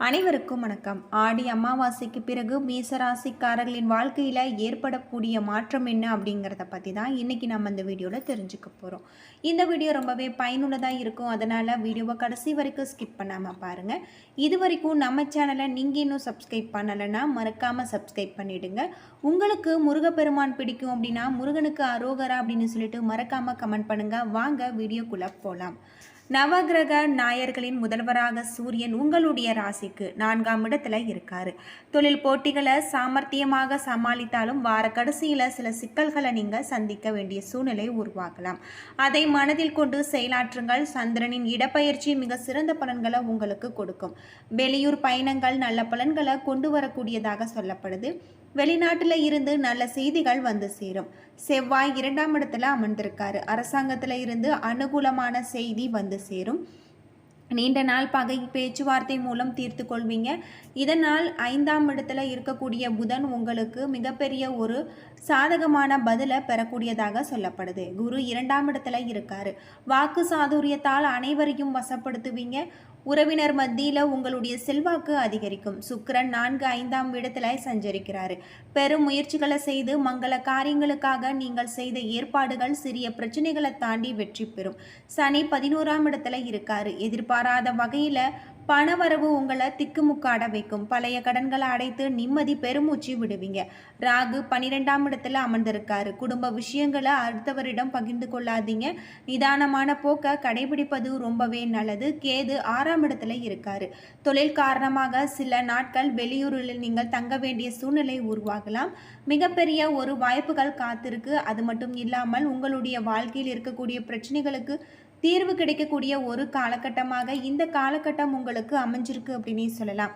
அனைவருக்கும் வணக்கம். ஆடி அமாவாசைக்கு பிறகு மேசராசிக்காரர்களின் வாழ்க்கையில் ஏற்படக்கூடிய மாற்றம் என்ன அப்படிங்கிறத பற்றி தான் இன்றைக்கி நம்ம இந்த வீடியோவில் தெரிஞ்சுக்க போகிறோம். இந்த வீடியோ ரொம்பவே பயனுள்ளதாக இருக்கும். அதனால் வீடியோவை கடைசி வரைக்கும் ஸ்கிப் பண்ணாமல் பாருங்கள். இது வரைக்கும் நம்ம சேனலை நீங்கள் இன்னும் சப்ஸ்கிரைப் பண்ணலைன்னா மறக்காமல் சப்ஸ்கிரைப் பண்ணிவிடுங்க. உங்களுக்கு முருகப்பெருமான் பிடிக்கும் அப்படின்னா முருகனுக்கு அரோகரா அப்படின்னு சொல்லிட்டு மறக்காமல் கமெண்ட் பண்ணுங்கள். வாங்க வீடியோக்குள்ளே போகலாம். நவகிரக நாயர்களின் முதல்வராக சூரியன் உங்களுடைய ராசிக்கு 4ஆம் இடத்துல இருக்காரு. தொழில் போட்டிகளை சாமர்த்தியமாக சமாளித்தாலும் வார கடைசியில் சில சிக்கல்களை நீங்கள் சந்திக்க வேண்டிய சூழ்நிலை உருவாகலாம். அதை மனதில் கொண்டு செயலாற்றுங்கள். சந்திரனின் இடப்பெயர்ச்சி மிக சிறந்த பலன்களை உங்களுக்கு கொடுக்கும். வெளியூர் பயணங்கள் நல்ல பலன்களை கொண்டு வரக்கூடியதாக சொல்லப்படுது. வெளிநாட்டில் இருந்து நல்ல செய்திகள் வந்து சேரும். செவ்வாய் 2ஆம் இடத்துல அமர்ந்திருக்காரு. அரசாங்கத்தில் இருந்து அனுகூலமான செய்தி வந்து சேரும். நீண்ட நாள் பகை பேச்சுவார்த்தை மூலம் தீர்த்து கொள்வீங்க. இதனால் 5ஆம் இடத்துல இருக்கக்கூடிய புதன் உங்களுக்கு மிகப்பெரிய ஒரு சாதகமான பதிலை பெறக்கூடியதாக சொல்லப்படுது. குரு 2ஆம் இடத்துல இருக்காரு. வாக்கு சாதுரியத்தால் அனைவரையும் வசப்படுத்துவீங்க. உறவினர் மத்தியில் உங்களுடைய செல்வாக்கு அதிகரிக்கும். சுக்கிரன் 4, 5ஆம் இடத்துல சஞ்சரிக்கிறாரு. பெரும் முயற்சிகளை செய்து மங்கள காரியங்களுக்காக நீங்கள் செய்த ஏற்பாடுகள் சிறிய பிரச்சனைகளை தாண்டி வெற்றி பெறும். சனி 11ஆம் இடத்துல இருக்காரு. எதிர்பாராத வகையில் பணவரவு உங்களை திக்குமுக்காட வைக்கும். பழைய கடன்களை அடைத்து நிம்மதி பெருமூச்சு விடுவீங்க. ராகு 12ஆம் இடத்துல அமர்ந்திருக்காரு. குடும்ப விஷயங்களை அடுத்தவரிடம் பகிர்ந்து கொள்ளாதீங்க. நிதானமான போக்க கடைபிடிப்பது ரொம்பவே நல்லது. கேது 6ஆம் இடத்துல இருக்காரு. தொழில் காரணமாக சில நாட்கள் வெளியூரில் நீங்கள் தங்க வேண்டிய சூழ்நிலை உருவாகலாம். மிகப்பெரிய ஒரு வாய்ப்புகள் காத்திருக்கு. அது மட்டும் இல்லாமல் உங்களுடைய வாழ்க்கையில் இருக்கக்கூடிய பிரச்சனைகளுக்கு தீர்வு கிடைக்கக்கூடிய ஒரு காலகட்டமாக இந்த காலகட்டம் உங்களுக்கு அமைஞ்சிருக்கு அப்படின்னு சொல்லலாம்.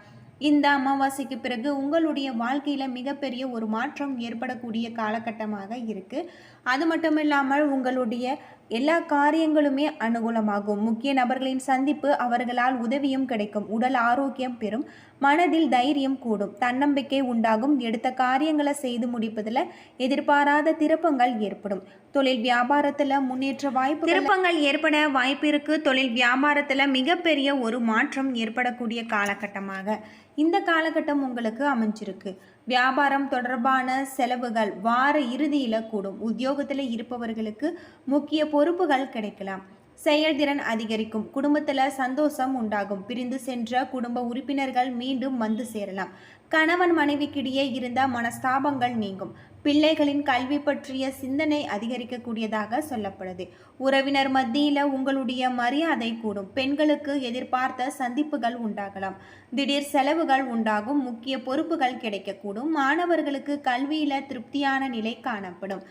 இந்த அமாவாசைக்கு பிறகு உங்களுடைய வாழ்க்கையில் மிகப்பெரிய ஒரு மாற்றம் ஏற்படக்கூடிய காலகட்டமாக இருக்குது. அது மட்டும் இல்லாமல் உங்களுடைய எல்லா காரியங்களுமே அனுகூலமாகும். முக்கிய நபர்களின் சந்திப்பு, அவர்களால் உதவியும் கிடைக்கும். உடல் ஆரோக்கியம் பெறும். மனதில் தைரியம் கூடும். தன்னம்பிக்கை உண்டாகும். எடுத்த காரியங்களை செய்து முடிப்பதில் எதிர்பாராத திருப்பங்கள் ஏற்படும். தொழில் வியாபாரத்தில் முன்னேற்ற வாய்ப்பு திருப்பங்கள் ஏற்பட வாய்ப்பு இருக்கு. தொழில் வியாபாரத்தில் மிகப்பெரிய ஒரு மாற்றம் ஏற்படக்கூடிய காலகட்டமாக இந்த காலகட்டம் உங்களுக்கு அமைஞ்சிருக்கு. வியாபாரம் தொடர்பான செலவுகள் வார இறுதியில் கூடும். உத்தியோகத்தில் இருப்பவர்களுக்கு முக்கிய பொறுப்புகள் கிடைக்கலாம். செயல்திறன் அதிகரிக்கும். குடும்பத்தில் சந்தோஷம் உண்டாகும். பிரிந்து சென்ற குடும்ப உறுப்பினர்கள் மீண்டும் வந்து சேரலாம். கணவன் மனைவிக்கிடையே இருந்த மனஸ்தாபங்கள் நீங்கும். பிள்ளைகளின் கல்வி பற்றிய சிந்தனை அதிகரிக்கக்கூடியதாக சொல்லப்படுது. உறவினர் மத்தியில் உங்களுடைய மரியாதை கூடும். பெண்களுக்கு எதிர்பார்த்த சந்திப்புகள் உண்டாகலாம். திடீர் செலவுகள் உண்டாகும். முக்கிய பொறுப்புகள் கிடைக்கக்கூடும். மாணவர்களுக்கு கல்வியில் திருப்தியான நிலை காணப்படும்.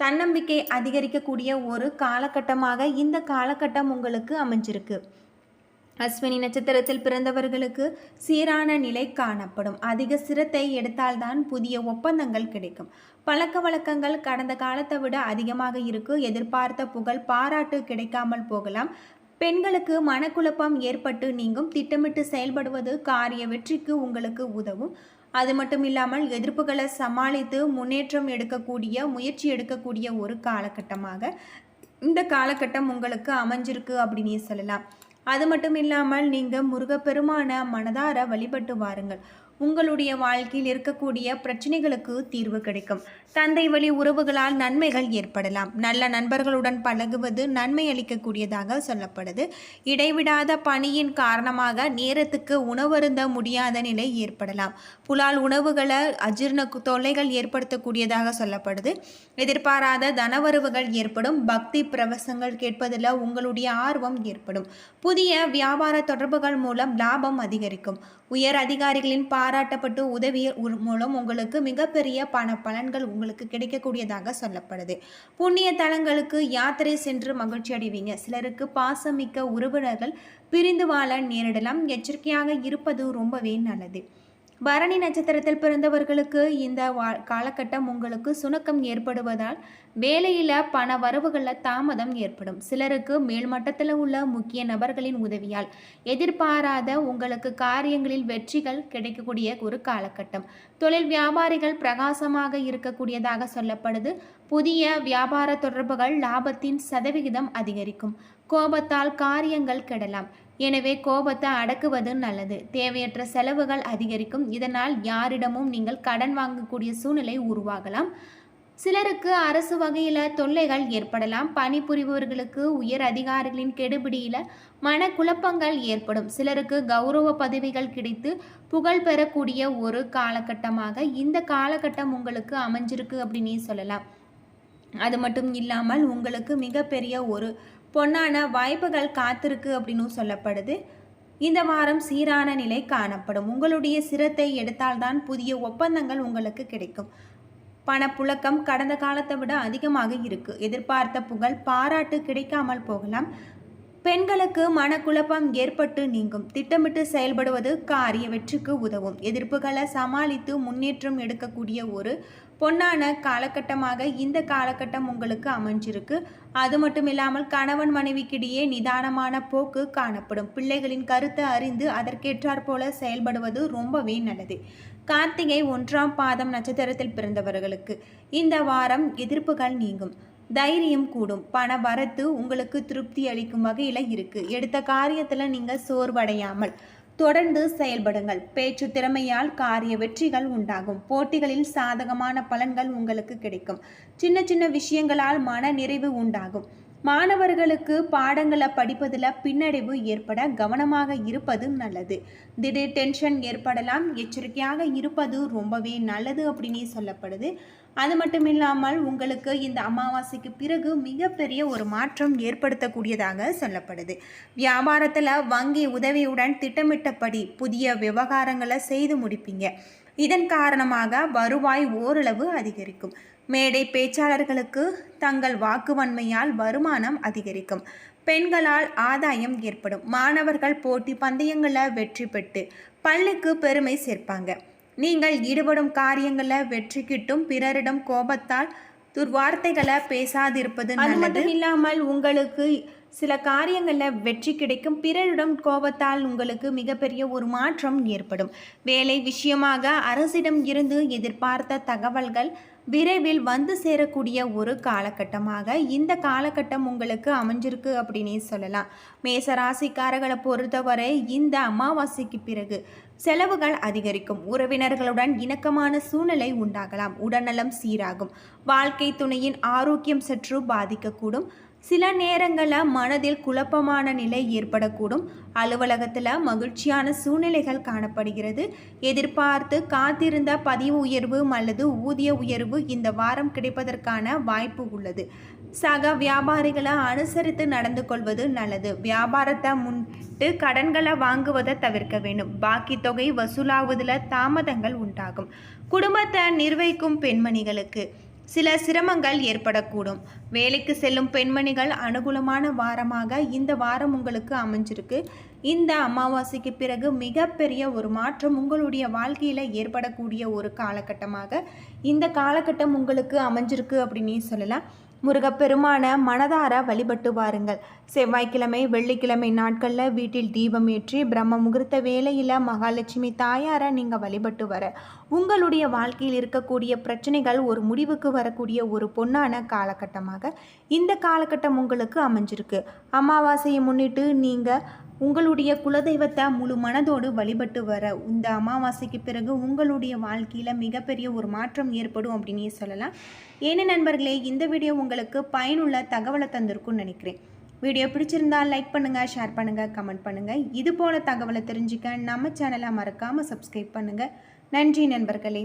தன்னம்பிக்கை அதிகரிக்கக்கூடிய ஒரு காலகட்டமாக இந்த காலகட்டம் உங்களுக்கு அமைஞ்சிருக்கு. அஸ்வினி நட்சத்திரத்தில் பிறந்தவர்களுக்கு சீரான நிலை காணப்படும். அதிக சிரத்தை எடுத்தால்தான் புதிய ஒப்பந்தங்கள் கிடைக்கும். பழக்க வழக்கங்கள் கடந்த காலத்தை விட அதிகமாக இருக்கு. எதிர்பார்த்த புகழ் பாராட்டு கிடைக்காமல் போகலாம். பெண்களுக்கு மனக்குழப்பம் ஏற்பட்டு நீங்கும். திட்டமிட்டு செயல்படுவது காரிய வெற்றிக்கு உங்களுக்கு உதவும். அது மட்டும் இல்லாமல் எதிர்ப்புகளை சமாளித்து முயற்சி எடுக்கக்கூடிய ஒரு காலகட்டமாக இந்த காலகட்டம் உங்களுக்கு அமைஞ்சிருக்கு அப்படின்னு சொல்லலாம். அது மட்டும் இல்லாமல் நீங்கள் முருகப்பெருமான மனதார வழிபட்டு வாருங்கள். உங்களுடைய வாழ்க்கையில் இருக்கக்கூடிய பிரச்சனைகளுக்கு தீர்வு கிடைக்கும். தந்தை வழி உறவுகளால் நன்மைகள் ஏற்படலாம். நல்ல நண்பர்களுடன் பழகுவது நன்மை அளிக்கக்கூடியதாக சொல்லப்படுது. இடைவிடாத பணியின் காரணமாக நேரத்துக்கு உணவருந்த முடியாத நிலை ஏற்படலாம். புலால் உணவுகளை அஜீர்ண தொல்லைகள் ஏற்படுத்தக்கூடியதாக சொல்லப்படுது. எதிர்பாராத தனவரவுகள் ஏற்படும். பக்தி பிரவசங்கள் கேட்பதில் உங்களுடைய ஆர்வம் ஏற்படும். புதிய வியாபார தொடர்புகள் மூலம் லாபம் அதிகரிக்கும். உயர் அதிகாரிகளின் பாராட்டப்பட்டு உதவி மூலம் உங்களுக்கு மிகப்பெரிய பண பலன்கள் உங்களுக்கு கிடைக்கக்கூடியதாக சொல்லப்படுது. புண்ணிய தலங்களுக்கு யாத்திரை சென்று மகிழ்ச்சி அடைவீங்க. சிலருக்கு பாசமிக்க உறவினர்கள் பிரிந்து வாழ நேரிடலாம். எச்சரிக்கையாக இருப்பது ரொம்பவே நல்லது. பரணி நட்சத்திரத்தில் பிறந்தவர்களுக்கு இந்த காலகட்டம் உங்களுக்கு சுணக்கம் ஏற்படுவதால் வேலையில் பண வரவுகளில் தாமதம் ஏற்படும். சிலருக்கு மேல்மட்டத்தில் உள்ள முக்கிய நபர்களின் உதவியால் எதிர்பாராத உங்களுக்கு காரியங்களில் வெற்றிகள் கிடைக்கக்கூடிய ஒரு காலகட்டம். தொழில் வியாபாரிகள் பிரகாசமாக இருக்கக்கூடியதாக சொல்லப்படுது. புதிய வியாபார தொடர்புகள் லாபத்தின் சதவிகிதம் அதிகரிக்கும். கோபத்தால் காரியங்கள் கெடலாம். எனவே கோபத்தை அடக்குவது நல்லது. தேவையற்ற செலவுகள் அதிகரிக்கும். இதனால் யாரிடமும் நீங்கள் கடன் வாங்கக்கூடிய சூழ்நிலை உருவாகலாம். சிலருக்கு அரசு வகையில் தொல்லைகள் ஏற்படலாம். பணிபுரிபவர்களுக்கு உயர் அதிகாரிகளின் கெடுபிடியில் மனக்குழப்பங்கள் ஏற்படும். சிலருக்கு கௌரவ பதவிகள் கிடைத்து புகழ் பெறக்கூடிய ஒரு காலகட்டமாக இந்த காலகட்டம் உங்களுக்கு அமைஞ்சிருக்கு அப்படின்னு சொல்லலாம். அது மட்டும் இல்லாமல் உங்களுக்கு மிகப்பெரிய ஒரு பொன்னான வாய்ப்புகள் காத்திருக்கு அப்படின்னு சொல்லப்படுது. இந்த வாரம் சீரான நிலை காணப்படும். உங்களுடைய சிரத்தை எடுத்தால்தான் புதிய ஒப்பந்தங்கள் உங்களுக்கு கிடைக்கும். பணப்புழக்கம் கடந்த காலத்தை விட அதிகமாக இருக்கு. எதிர்பார்த்த புகழ் பாராட்டு கிடைக்காமல் போகலாம். பெண்களுக்கு மனக்குழப்பம் ஏற்பட்டு நீங்கும். திட்டமிட்டு செயல்படுவது காரிய வெற்றிக்கு உதவும். எதிர்ப்புகளை சமாளித்து முன்னேற்றம் எடுக்கக்கூடிய ஒரு பொன்னான காலகட்டமாக இந்த காலகட்டம் உங்களுக்கு அமைஞ்சிருக்கு. அது மட்டும் இல்லாமல் கணவன் மனைவிக்கிடையே நிதானமான போக்கு காணப்படும். பிள்ளைகளின் கருத்தை அறிந்து அதற்கேற்றாற் போல செயல்படுவது ரொம்பவே நல்லது. கார்த்திகை 1ஆம் பாதம் நட்சத்திரத்தில் பிறந்தவர்களுக்கு இந்த வாரம் எதிர்ப்புகள் நீங்கும். தைரியம் கூடும். பண வரத்து உங்களுக்கு திருப்தி அளிக்கும் வகையில் இருக்கு. எடுத்த காரியத்தில் நீங்கள் சோர்வடையாமல் தொடர்ந்து செயல்படுங்கள். பேச்சு திறமையால் காரிய வெற்றிகள் உண்டாகும். போட்டிகளில் சாதகமான பலன்கள் உங்களுக்கு கிடைக்கும். சின்ன சின்ன விஷயங்களால் மன நிறைவு உண்டாகும். மாணவர்களுக்கு பாடங்களை படிப்பதில் பின்னடைவு ஏற்பட கவனமாக இருப்பது நல்லது. திடீர் டென்ஷன் ஏற்படலாம். எச்சரிக்கையாக இருப்பது ரொம்பவே நல்லது அப்படின்னு சொல்லப்படுது. அது மட்டும் இல்லாமல் உங்களுக்கு இந்த அமாவாசைக்கு பிறகு மிகப்பெரிய ஒரு மாற்றம் ஏற்படுத்தக்கூடியதாக சொல்லப்படுது. வியாபாரத்தில் வங்கி உதவியுடன் திட்டமிட்டபடி புதிய விவகாரங்களை செய்து முடிப்பீங்க. இதன் காரணமாக வருவாய் ஓரளவு அதிகரிக்கும். மேடை பேச்சாளர்களுக்கு தங்கள் வாக்குவன்மையால் வருமானம் அதிகரிக்கும். பெண்களால் ஆதாயம் ஏற்படும். மாணவர்கள் போட்டி பந்தயங்களில் வெற்றி பெற்று பள்ளிக்கு பெருமை சேர்ப்பாங்க. நீங்கள் ஈடுபடும் காரியங்களில் வெற்றி கிட்டும். பிறரிடம் கோபத்தால் துர்வார்த்தைகளை பேசாதிருப்பது நல்லது. அது மட்டும் இல்லாமல் உங்களுக்கு சில காரியங்களில் வெற்றி கிடைக்கும். பிறரிடம் கோபத்தால் உங்களுக்கு மிகப்பெரிய ஒரு மாற்றம் ஏற்படும். வேலை விஷயமாக அரசிடம் இருந்து எதிர்பார்த்த தகவல்கள் விரைவில் வந்து சேரக்கூடிய ஒரு காலகட்டமாக இந்த காலகட்டம் உங்களுக்கு அமைஞ்சிருக்கு அப்படின்னு சொல்லலாம். மேசராசிக்காரர்களை பொறுத்தவரை இந்த அமாவாசைக்கு பிறகு செலவுகள் அதிகரிக்கும். உறவினர்களுடன் இணக்கமான சூழ்நிலை உண்டாகலாம். உடல்நலம் சீராகும். வாழ்க்கை துணையின் ஆரோக்கியம் சற்று பாதிக்கக்கூடும். சில நேரங்களில் மனதில் குழப்பமான நிலை ஏற்படக்கூடும். அலுவலகத்தில் மகிழ்ச்சியான சூழ்நிலைகள் காணப்படுகிறது. எதிர்பார்த்து காத்திருந்த பதிவு உயர்வு அல்லது ஊதிய உயர்வு இந்த வாரம் கிடைப்பதற்கான வாய்ப்பு உள்ளது. சக வியாபாரிகளை அனுசரித்து நடந்து கொள்வது நல்லது. வியாபாரத்தை முன்னிட்டு கடன்களை வாங்குவதை தவிர்க்க வேண்டும். பாக்கி தொகை வசூலாவதில் தாமதங்கள் உண்டாகும். குடும்பத்தை நிர்வகிக்கும் பெண்மணிகளுக்கு சில சிரமங்கள் ஏற்படக்கூடும். வேலைக்கு செல்லும் பெண்மணிகள் அனுகூலமான வாரமாக இந்த வாரம் உங்களுக்கு அமைஞ்சிருக்கு. இந்த அமாவாசைக்கு பிறகு மிகப்பெரிய ஒரு மாற்றம் உங்களுடைய வாழ்க்கையில் ஏற்படக்கூடிய ஒரு காலகட்டமாக இந்த காலகட்டம் உங்களுக்கு அமைஞ்சிருக்கு அப்படின்னு சொல்லலாம். முருகப்பெருமான மனதார வழிபட்டு வாருங்கள். செவ்வாய்க்கிழமை வெள்ளிக்கிழமை நாட்களில் வீட்டில் தீபம் ஏற்றி பிரம்ம முகூர்த்த வேளையில் மகாலட்சுமி தாயாரை நீங்கள் வழிபட்டு வர உங்களுடைய வாழ்க்கையில் இருக்கக்கூடிய பிரச்சனைகள் ஒரு முடிவுக்கு வரக்கூடிய ஒரு பொன்னான காலகட்டமாக இந்த காலகட்டம் உங்களுக்கு அமைஞ்சிருக்கு. அமாவாசையை முன்னிட்டு நீங்கள் உங்களுடைய குலதெய்வத்தை முழு மனதோடு வழிபட்டு வர இந்த அமாவாசைக்கு பிறகு உங்களுடைய வாழ்க்கையில் மிகப்பெரிய ஒரு மாற்றம் ஏற்படும் அப்படின்னு சொல்லலாம். ஏன்னு நண்பர்களே, இந்த வீடியோ உங்களுக்கு பயனுள்ள தகவலை தந்திருக்கும்னு நினைக்கிறேன். வீடியோ பிடிச்சிருந்தால் லைக் பண்ணுங்கள், ஷேர் பண்ணுங்கள், கமெண்ட் பண்ணுங்கள். இது போல தகவலை தெரிஞ்சுக்க நம்ம சேனலை மறக்காமல் சப்ஸ்கிரைப் பண்ணுங்கள். நன்றி நண்பர்களே.